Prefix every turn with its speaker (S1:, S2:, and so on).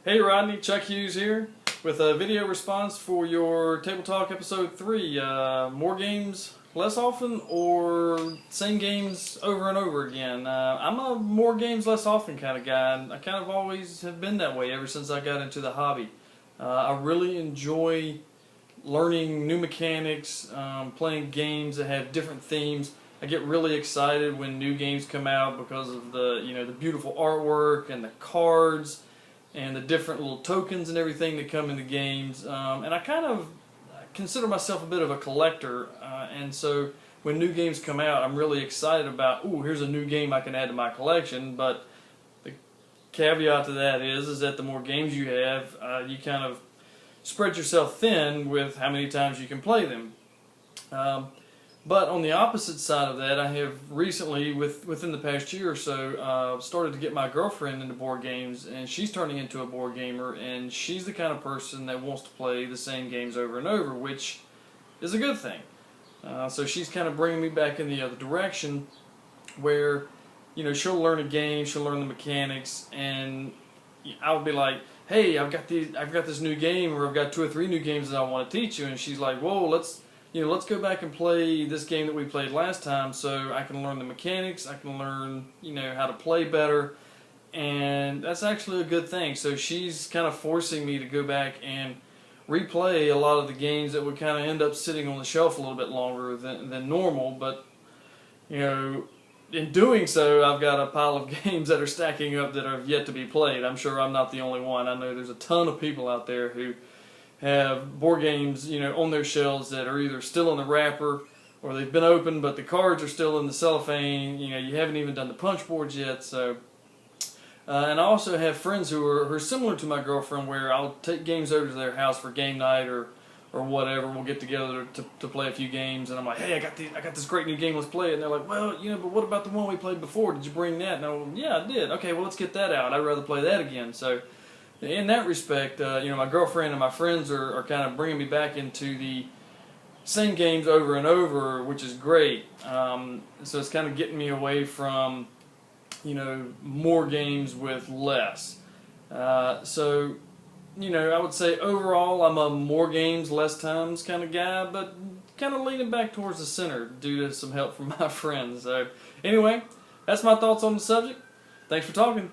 S1: Hey Rodney, Chuck Hughes here with a video response for your Table Talk episode 3. More games less often or same games over and over again? I'm a more games less often kind of guy, and I kind of always have been that way ever since I got into the hobby. I really enjoy learning new mechanics, playing games that have different themes. I get really excited when new games come out because of the beautiful artwork and the cards and the different little tokens and everything that come in the games. And I kind of consider myself a bit of a collector, and so when new games come out, I'm really excited about, ooh, here's a new game I can add to my collection. But the caveat to that is that the more games you have, you kind of spread yourself thin with how many times you can play them. But on the opposite side of that, I have recently, within the past year or so, started to get my girlfriend into board games, and she's turning into a board gamer, and she's the kind of person that wants to play the same games over and over, which is a good thing. So she's kind of bringing me back in the other direction, where she'll learn a game, she'll learn the mechanics, and I'll be like, hey, I've got this new game, or I've got 2 or 3 new games that I want to teach you, and she's like, whoa, let's go back and play this game that we played last time so I can learn the mechanics, I can learn, how to play better, and that's actually a good thing. So she's kind of forcing me to go back and replay a lot of the games that would kind of end up sitting on the shelf a little bit longer than normal, but, in doing so, I've got a pile of games that are stacking up that have yet to be played. I'm sure I'm not the only one. I know there's a ton of people out there who have board games, on their shelves that are either still in the wrapper or they've been opened, but the cards are still in the cellophane. You haven't even done the punch boards yet. So, and I also have friends who are similar to my girlfriend, where I'll take games over to their house for game night or whatever. We'll get together to play a few games, and I'm like, hey, I got this great new game. Let's play it. And they're like, well, but what about the one we played before? Did you bring that? And I'm like, yeah, I did. Okay, well, let's get that out. I'd rather play that again. So, in that respect, my girlfriend and my friends are kind of bringing me back into the same games over and over, which is great. So it's kind of getting me away from, more games with less. So, I would say overall I'm a more games, less times kind of guy, but kind of leaning back towards the center due to some help from my friends. So anyway, that's my thoughts on the subject. Thanks for talking.